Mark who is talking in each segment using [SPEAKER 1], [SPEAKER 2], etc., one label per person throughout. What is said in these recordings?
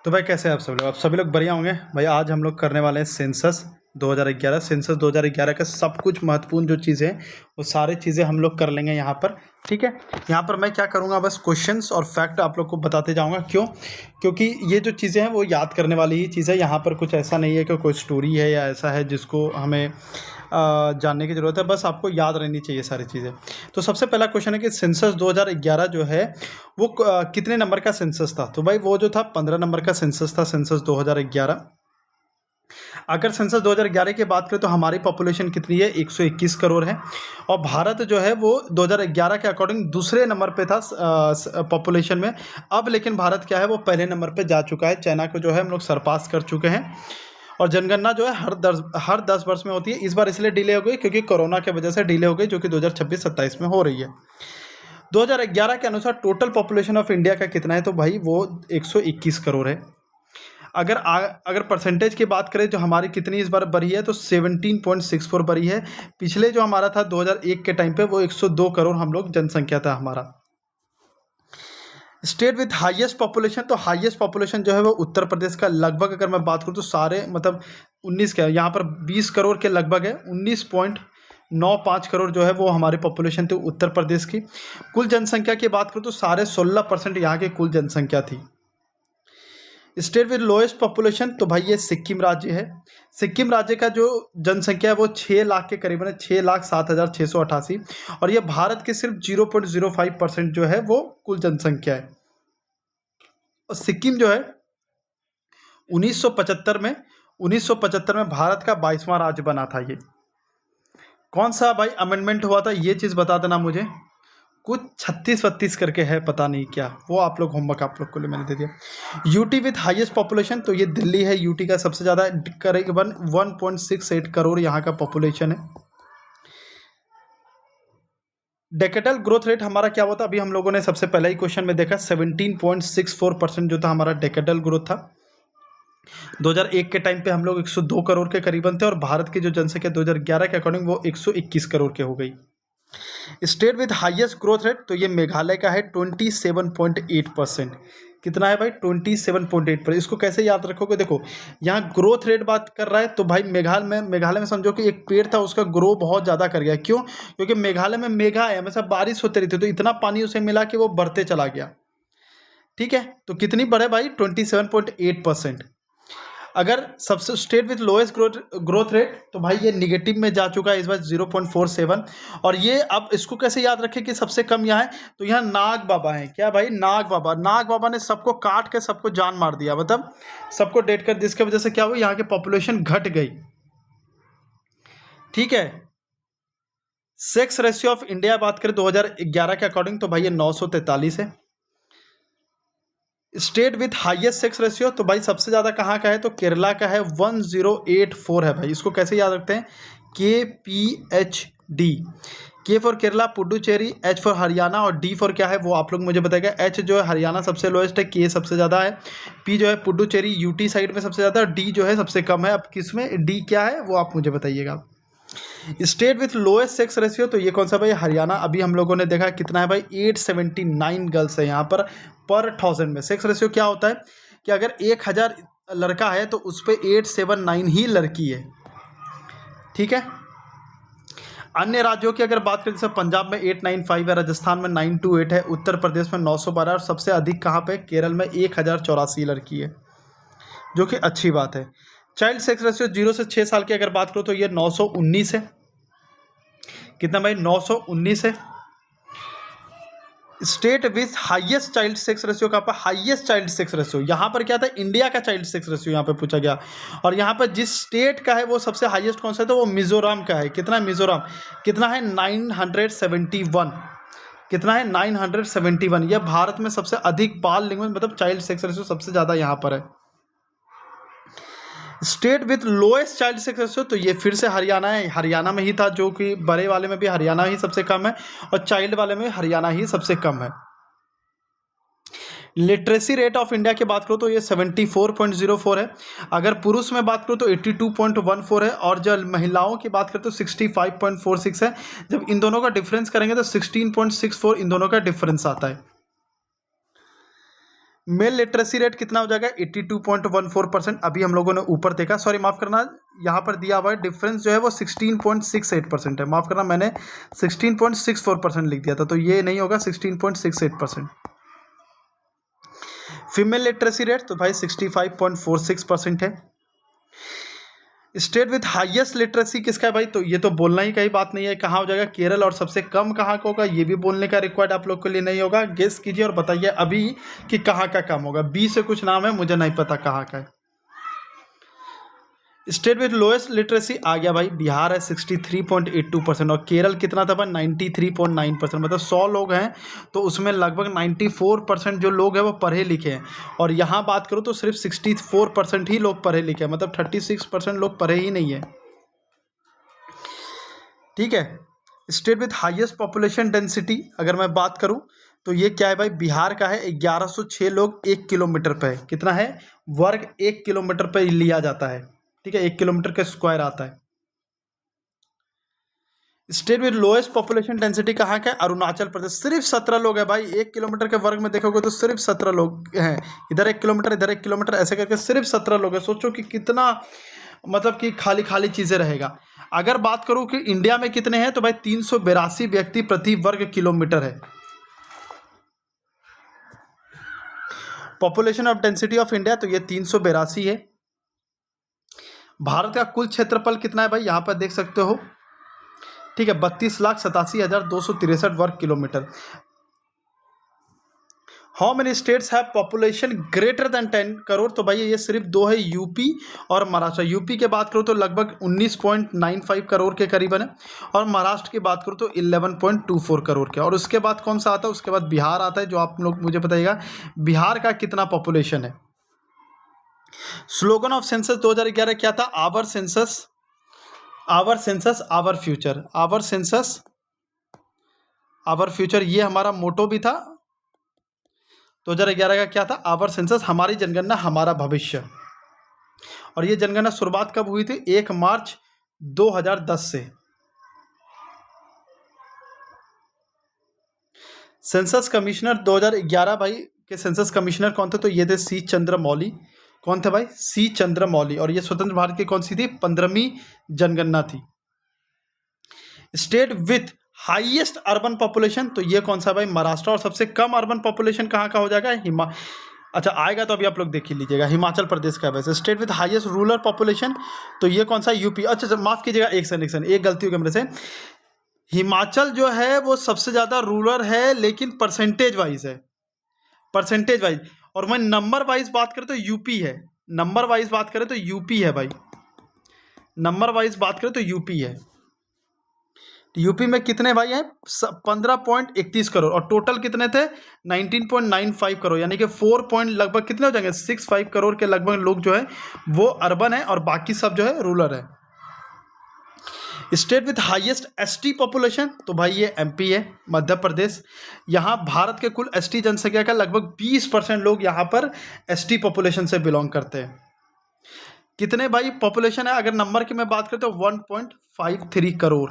[SPEAKER 1] तो भाई कैसे हैं आप सभी लोग बढ़िया होंगे। भाई आज हम लोग करने वाले हैं सेंसस 2011। सेंसस 2011 का सब कुछ महत्वपूर्ण जो चीज़ें हैं वो सारी चीज़ें हम लोग कर लेंगे यहाँ पर। ठीक है, यहाँ पर मैं क्या करूँगा, बस क्वेश्चंस और फैक्ट आप लोग को बताते जाऊँगा। क्यों? क्योंकि ये जो चीज़ें हैं वो याद करने वाली ही चीज़ है। यहाँ पर कुछ ऐसा नहीं है कि कोई स्टोरी है या ऐसा है जिसको हमें जानने की ज़रूरत है, बस आपको याद रहनी चाहिए सारी चीज़ें। तो सबसे पहला क्वेश्चन है कि सेंसस 2011 जो है वो कितने नंबर का सेंसस था? तो भाई वो जो था 15 नंबर का सेंसस था, सेंसस 2011। अगर सेंसस 2011 की बात करें तो हमारी पॉपुलेशन कितनी है? 121 करोड़ है। और भारत जो है वो 2011 के अकॉर्डिंग दूसरे नंबर पे था पॉपुलेशन में। अब लेकिन भारत क्या है, वो पहले नंबर पे जा चुका है। चाइना को जो है हम लोग सरपास कर चुके हैं। और जनगणना जो है हर 10 वर्ष में होती है। इस बार इसलिए डिले हो गई क्योंकि कोरोना की वजह से डिले हो गई, जो कि 2026-27 में हो रही है। 2011 के अनुसार टोटल पॉपुलेशन ऑफ इंडिया का कितना है? तो भाई वो 121 करोड़ है। अगर परसेंटेज की बात करें जो हमारी कितनी इस बार बढ़ी है, तो 17.64 बढ़ी है। पिछले जो हमारा था 2001 के टाइम पे वो 102 करोड़ हम लोग जनसंख्या था हमारा। स्टेट विथ हाईएस्ट पॉपुलेशन, तो हाईएस्ट पॉपुलेशन जो है वो उत्तर प्रदेश का लगभग, अगर मैं बात करूँ तो सारे मतलब 19 का है, यहाँ पर 20 करोड़ के लगभग है। 19.95 करोड़ जो है वो हमारी पॉपुलेशन थी उत्तर प्रदेश की। कुल जनसंख्या की बात करूँ तो 16.5% यहाँ की कुल जनसंख्या थी। स्टेट विद लोएस्ट पॉपुलेशन, तो भाई ये सिक्किम राज्य है। सिक्किम राज्य का जो जनसंख्या है वो 6 लाख के करीबन है, 6,07,688। और ये भारत के सिर्फ 0.05% जो है वो कुल जनसंख्या है। और सिक्किम जो है 1975 में भारत का 22वां राज्य बना था। ये कौन सा भाई अमेंडमेंट हुआ था, ये चीज़ बता देना मुझे। कुछ 36-32 करके है, पता नहीं क्या, वो आप लोग होमवर्क आप लोग को लिए मैंने दे दिया। यूटी विथ हाईएस्ट पॉपुलेशन, तो ये दिल्ली है। यूटी का सबसे ज़्यादा करीबन 1.68 करोड़ यहाँ का पॉपुलेशन है। डेकेडल ग्रोथ रेट हमारा क्या होता, अभी हम लोगों ने सबसे पहले ही क्वेश्चन में देखा 17.64% जो था हमारा डेकेडल ग्रोथ था। 2001 के टाइम पे हम लोग 102 करोड़ के करीबन थे, और भारत की जो जनसंख्या 2011 के अकॉर्डिंग वो 121 करोड़ के हो गई। State with highest growth rate, तो ये मेघालय का है 27.8%। कितना है भाई? 27.8%। इसको कैसे याद रखोगे? देखो यहाँ ग्रोथ रेट बात कर रहा है, तो भाई मेघालय में समझो कि एक पेड़ था, उसका ग्रो बहुत ज़्यादा कर गया। क्यों? क्योंकि मेघालय में मेघा है, हमेशा बारिश होती रहती है, तो इतना पानी उसे मिला कि वो बढ़ते चला गया। ठीक है, तो कितनी बढ़े भाई? 27.8%। अगर सबसे state with lowest growth rate, तो भाई ये निगेटिव में जा चुका है इस बार 0.47। और ये अब इसको कैसे याद रखें कि सबसे कम यहाँ है? तो यहाँ नाग बाबा है। क्या भाई? नाग बाबा ने सबको काट के सबको जान मार दिया, मतलब सबको डेट कर, जिसकी वजह से क्या हुआ, यहाँ की पॉपुलेशन घट गई। ठीक है, सेक्स रेशियो ऑफ इंडिया बात करें 2011 के अकॉर्डिंग, तो भाई ये 943 है। State with highest sex ratio, तो भाई सबसे ज़्यादा कहाँ का है? तो केरला का है, 1084 है। भाई इसको कैसे याद रखते हैं? KPHD, के for Kerala, Puducherry, H for Haryana, और डी फॉर क्या है वो आप लोग मुझे बताएगा। एच जो है हरियाणा सबसे लोएस्ट है, के सबसे ज़्यादा है, पी जो है पुडुचेरी यूटी साइड में सबसे ज़्यादा, डी जो है सबसे कम है। अब किस में डी क्या है वो आप मुझे बताइएगा। State with lowest sex ratio, तो ये कौन सा भाई? हरियाणा। अभी हम लोगों ने देखा कितना है भाई? 879 गर्ल्स है यहाँ पर 1000 में। सेक्स रेशियो क्या होता है कि अगर 1000 लड़का है तो उस पर 879 ही लड़की है। ठीक है, अन्य राज्यों की अगर बात करें, जैसे पंजाब में 895 है, राजस्थान में 928 है, उत्तर प्रदेश में 912, और सबसे अधिक कहाँ पे? केरल में 1084 लड़की है, जो कि अच्छी बात है। चाइल्ड सेक्स रेशियो 0 से 6 साल की अगर बात करो तो ये 919 है। कितना भाई? 919 है। State with highest child sex ratio का पर हाईएस्ट चाइल्ड सेक्स रेशियो, यहाँ पर क्या था? इंडिया का चाइल्ड सेक्स रेशियो यहाँ पे पूछा गया। और यहाँ पर जिस स्टेट का है वो सबसे हाईएस्ट कौन सा है? तो वो मिजोरम का है। कितना है मिजोरम? कितना है? 971। कितना है? 971। यह भारत में सबसे अधिक बाल लिंग मतलब चाइल्ड सेक्स रेशियो सबसे ज़्यादा यहाँ पर है। State with lowest child sex ratio, तो ये फिर से हरियाणा है। हरियाणा में ही था, जो कि बड़े वाले में भी हरियाणा ही सबसे कम है, और चाइल्ड वाले में हरियाणा ही सबसे कम है। लिटरेसी रेट ऑफ इंडिया की बात करो तो ये 74.04 है। अगर पुरुष में बात करो तो 82.14 है, और जब महिलाओं की बात करें तो 65.46 है। जब इन दोनों का डिफरेंस करेंगे तो 16.64 इन दोनों का डिफरेंस आता है। मेल लिटरेसी रेट कितना हो जाएगा 82.14%। अभी हम लोगों ने ऊपर देखा, सॉरी माफ़ करना, यहाँ पर दिया हुआ है डिफरेंस जो है वो 16.68% है। माफ़ करना, मैंने 16.64% लिख दिया था, तो ये नहीं होगा, 16.68%। फीमेल लिटरेसी रेट तो भाई 65.46% है। स्टेट विथ हाईएस्ट लिटरेसी किसका है भाई, तो ये तो बोलना ही कहीं बात नहीं है, कहाँ हो जाएगा, केरल। और सबसे कम कहाँ का होगा, ये भी बोलने का रिक्वायर्ड आप लोग के लिए नहीं होगा। गेस कीजिए और बताइए अभी कि कहाँ का कम होगा। बी से कुछ नाम है, मुझे नहीं पता कहाँ का है। स्टेट विथ लोएस्ट लिटरेसी आ गया भाई, बिहार है 63.82%। और केरल कितना था भाई, 93.9%। मतलब 100 लोग हैं तो उसमें लगभग 94% जो लोग हैं वो पढ़े लिखे हैं। और यहाँ बात करूँ तो सिर्फ 64% ही लोग पढ़े लिखे हैं, मतलब 36% लोग पढ़े ही नहीं है। ठीक है। State with highest population density अगर मैं बात करूं तो ये क्या है भाई, बिहार का है। 1106 लोग 1 किलोमीटर पे है। कितना है, वर्ग 1 किलोमीटर पे लिया जाता है। ठीक है, 1 किलोमीटर का स्क्वायर आता है। State with lowest population density कहाँ का है, अरुणाचल प्रदेश। सिर्फ 17 लोग हैं भाई, 1 किलोमीटर के वर्ग में देखोगे तो सिर्फ 17 लोग हैं। इधर 1 किलोमीटर, इधर 1 किलोमीटर, ऐसे करके सिर्फ 17 लोग हैं। सोचो कि कितना, मतलब कि खाली खाली चीज़ें रहेगा। अगर बात करूं कि इंडिया में कितने हैं तो भाई 382 व्यक्ति प्रति वर्ग किलोमीटर है। Population of density of India तो ये 382 है। भारत का कुल क्षेत्रफल कितना है भाई, यहां पर देख सकते हो। ठीक है, 32,87,263 वर्ग kilometre. How many states have population greater than 10 crore, तो भाई ये सिर्फ 2 है, यूपी और महाराष्ट्र। यूपी की बात करूँ तो लगभग 19.95 करोड़ के करीबन है, और महाराष्ट्र की बात करूँ तो 11.24 करोड़ के। और उसके बाद कौन सा आता है, उसके बाद बिहार आता है, जो आप लोग मुझे बताइएगा बिहार का कितना पॉपुलेशन है। स्लोगन ऑफ सेंसस 2011 क्या था, our census our future. Our census our future, ये हमारा मोटो भी था 2011 का। क्या था, आवर सेंसस, हमारी जनगणना हमारा भविष्य। और ये जनगणना शुरुआत कब हुई थी, 1 मार्च 2010 से। सेंसस कमिश्नर 2011 भाई के सेंसस कमिश्नर कौन थे, तो ये थे सी चंद्रमौली। कौन थे भाई, सी चंद्रमौली। और ये स्वतंत्र भारत की कौन सी थी, 15वीं जनगणना थी। State with highest urban population तो ये कौन सा भाई, महाराष्ट्र। और सबसे कम अर्बन पॉपुलेशन कहाँ का हो जाएगा, अच्छा आएगा तो अभी आप लोग देख ही लीजिएगा, हिमाचल प्रदेश का है वैसे। State with highest rural population तो ये कौन सा, यूपी। अच्छा माफ कीजिएगा, एक गलती हो गई मेरे से। हिमाचल जो है वो सबसे ज़्यादा रूरल है, लेकिन परसेंटेज वाइज है, परसेंटेज वाइज। और मैं नंबर वाइज बात करें तो यूपी है, नंबर वाइज बात करें तो यूपी है भाई, नंबर वाइज बात करें तो यूपी है। यूपी में कितने भाई हैं, 15.31 करोड़। और टोटल कितने थे, 19.95 करोड़। यानी कि 4 पॉइंट लगभग कितने हो जाएंगे, 65 करोड़ के लगभग लोग जो है वो अर्बन है, और बाकी सब जो है रूरल है। State with highest ST population तो भाई ये एमपी है, मध्य प्रदेश। यहाँ भारत के कुल एसटी जनसंख्या का लगभग 20% लोग यहाँ पर एसटी पॉपुलेशन से बिलोंग करते हैं। कितने भाई पॉपुलेशन है, अगर नंबर की मैं बात करें तो 1.53 crore.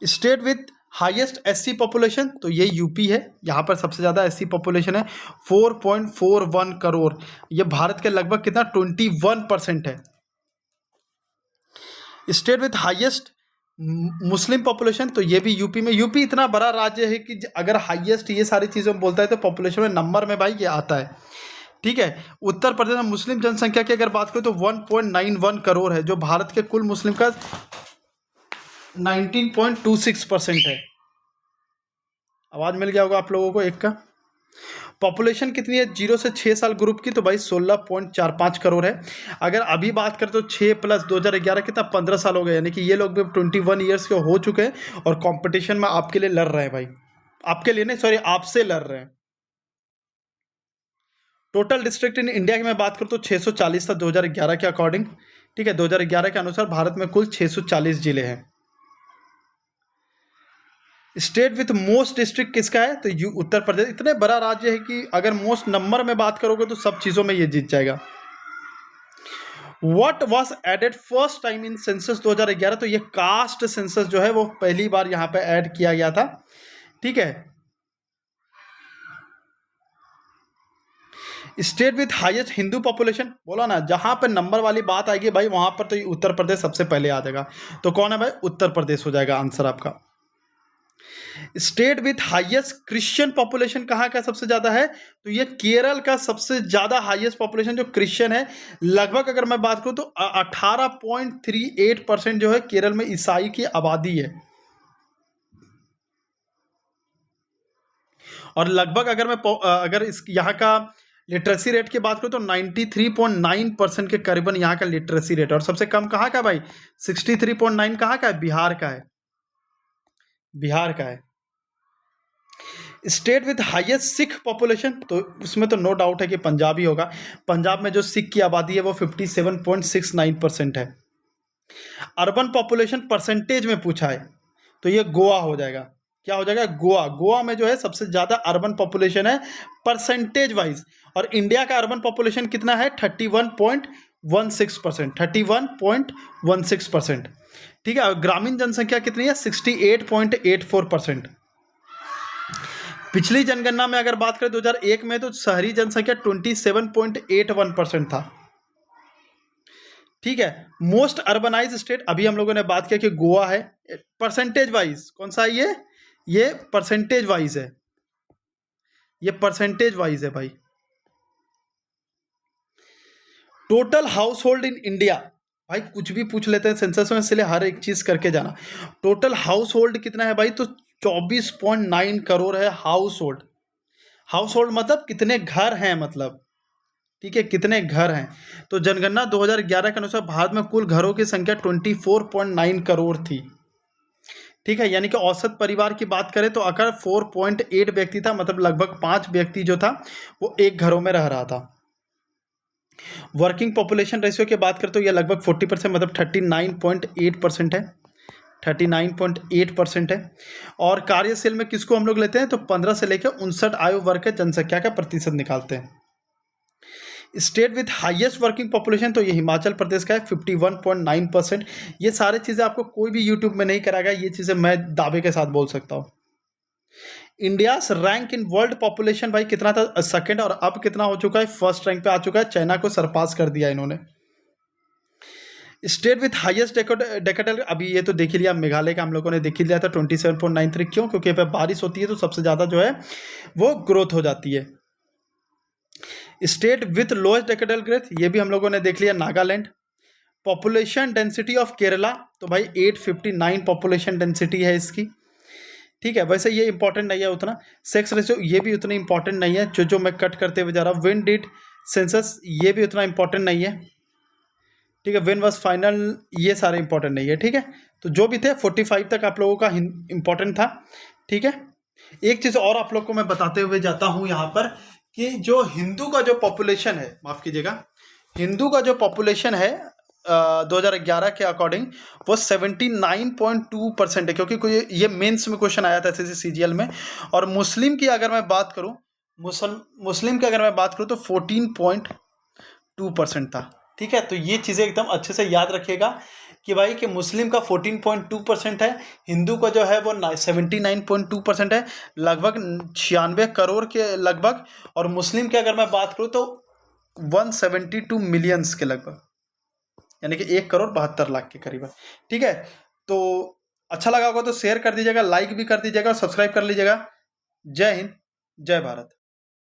[SPEAKER 1] State with highest SC population तो ये यूपी है, यहाँ पर सबसे ज़्यादा एससी पॉपुलेशन है, 4.41 करोड़। ये भारत के लगभग कितना, 21% है। State with highest Muslim population तो ये भी यूपी में। यूपी इतना बड़ा राज्य है कि अगर हाईएस्ट ये सारी चीज़ें बोलता है तो पॉपुलेशन में नंबर में भाई ये आता है। ठीक है, उत्तर प्रदेश में मुस्लिम जनसंख्या की अगर बात करें तो 1.91 करोड़ है, जो भारत के कुल मुस्लिम का 19.26% है। आवाज़ मिल गया होगा आप लोगों को एक का। पॉपुलेशन कितनी है 0 से 6 साल ग्रुप की, तो भाई 16.45 करोड़ है। अगर अभी बात करें तो 6 प्लस 2011 कितना, 15 साल हो गए। यानी कि ये लोग भी 21 ईयर्स के हो चुके हैं और कंपटीशन में आपके लिए लड़ रहे हैं भाई, आपके लिए नहीं सॉरी, आपसे लड़ रहे हैं। टोटल डिस्ट्रिक्ट इन इंडिया की मैं बात करूँ तो 640 था 2011 के अकॉर्डिंग। ठीक है, 2011 के अनुसार भारत में कुल 640 जिले हैं। स्टेट विथ मोस्ट डिस्ट्रिक्ट किसका है, तो उत्तर प्रदेश। इतने बड़ा राज्य है कि अगर मोस्ट नंबर में बात करोगे तो सब चीज़ों में ये जीत जाएगा। What was added first time in census 2011, तो ये कास्ट सेंसस जो है वो पहली बार यहाँ पे ऐड किया गया था। ठीक है, state with highest Hindu population, बोला ना, जहां पर नंबर वाली बात आएगी भाई वहां पर तो ये उत्तर प्रदेश सबसे पहले आ जाएगा। तो कौन है भाई? उत्तर प्रदेश हो जाएगा आंसर आपका। State with highest Christian population कहाँ का सबसे ज्यादा है? तो ये केरल का सबसे ज्यादा हाईएस्ट पॉपुलेशन जो क्रिश्चियन है, लगभग अगर मैं बात करूं तो 18.38% जो है केरल में ईसाई की आबादी है। और लगभग अगर मैं अगर इस यहाँ का लिटरेसी रेट की बात करूँ तो 93.9% के करीबन यहाँ का लिटरेसी रेट। और सबसे कम कहाँ का भाई? 63.9 कहाँ का है? बिहार का है, बिहार का है। State with highest Sikh population, तो उसमें तो नो डाउट है कि पंजाब ही होगा। पंजाब में जो सिख की आबादी है वो 57.69% है। अर्बन पॉपुलेशन परसेंटेज में पूछा है तो ये गोवा हो जाएगा। क्या हो जाएगा? गोवा। गोवा में जो है सबसे ज़्यादा अर्बन पॉपुलेशन है परसेंटेज वाइज। और इंडिया का अर्बन पॉपुलेशन कितना है? 31.16%, 31.16%। ठीक है। और ग्रामीण जनसंख्या कितनी है? 68.84%। पिछली जनगणना में अगर बात करें 2001 में तो शहरी जनसंख्या 27.81% था। ठीक है। मोस्ट अर्बनाइज स्टेट अभी हम लोगों ने बात किया कि गोवा है। परसेंटेज वाइज कौन सा है ये परसेंटेज वाइज है, ये परसेंटेज वाइज है भाई। Total house hold in India, भाई कुछ भी पूछ लेते हैं सेंसस में, इसलिए हर एक चीज करके जाना। टोटल हाउस होल्ड कितना है भाई? तो 24.9 करोड़ है हाउस होल्ड। हाउस होल्ड मतलब कितने घर हैं, मतलब ठीक है, कितने घर हैं। तो जनगणना 2011 के अनुसार भारत में कुल घरों की संख्या 24.9 करोड़ थी। ठीक है, यानी कि औसत परिवार की बात करें तो अगर 4.8 व्यक्ति था, मतलब लगभग 5 व्यक्ति जो था वो एक घरों में रह रहा था। वर्किंग पॉपुलेशन रेशियो की बात करें तो यह लगभग 40%, मतलब 39.8% है, 39.8% है। और कार्यशील में किसको हम लोग लेते हैं? तो 15 से लेकर 59 आयु वर्ग के जनसंख्या का प्रतिशत निकालते हैं। State with highest working population तो ये हिमाचल प्रदेश का है 51.9%। ये सारी चीज़ें आपको कोई भी यूट्यूब में नहीं कराएगा, ये चीज़ें मैं दावे के साथ बोल सकता हूँ। India rank in world population भाई कितना था? सेकंड, और अब कितना हो चुका है? फर्स्ट रैंक पे आ चुका है, चाइना को सरपास कर दिया इन्होंने। स्टेट विथ हाईएस्ट डेकेटल, अभी ये तो देख ही लिया, मेघालय का हम लोगों ने देख ही लिया था 27.93। क्यों? क्योंकि यहाँ पे बारिश होती है तो सबसे ज़्यादा जो है वो ग्रोथ हो जाती है। स्टेट विथ लोएस्ट डेकेटल ग्रोथ, ये भी हम लोगों ने देख लिया, Nagaland. Population density of Kerala, तो भाई 859 पॉपुलेशन डेंसिटी है इसकी। ठीक है, वैसे ये इंपॉर्टेंट नहीं है उतना। सेक्स रेशियो ये भी उतना इंपॉर्टेंट नहीं है, जो मैं कट करते हुए जा रहा हूँ। व्हेन डिड सेंसस, ये भी उतना इंपॉर्टेंट नहीं है। ठीक है, व्हेन वाज फाइनल, ये सारे इंपॉर्टेंट नहीं है। ठीक है, तो जो भी थे 45 तक आप लोगों का इंपॉर्टेंट था। ठीक है, एक चीज़ और आप लोग को मैं बताते हुए जाता हूँ यहाँ पर कि जो हिंदू का जो पॉपुलेशन है, माफ़ कीजिएगा, हिंदू का जो पॉपुलेशन है 2011 के अकॉर्डिंग वो 79.2% है, क्योंकि कोई ये मेंस में क्वेश्चन आया था एसएससी सीजीएल में। और मुस्लिम की अगर मैं बात करूं, मुस्लिम की अगर मैं बात करूं तो 14.2% था। ठीक है, तो ये चीज़ें एकदम अच्छे से याद रखिएगा कि भाई कि मुस्लिम का 14.2% है, हिंदू का जो है वो 79.2% है, लगभग 96 करोड़ के लगभग। और मुस्लिम की अगर मैं बात करूं तो 172 मिलियंस के लगभग, यानी कि 1,72,00,000 के करीब है। ठीक है, तो अच्छा लगा होगा तो शेयर कर दीजिएगा, लाइक भी कर दीजिएगा और सब्सक्राइब कर लीजिएगा। जय हिंद, जय भारत।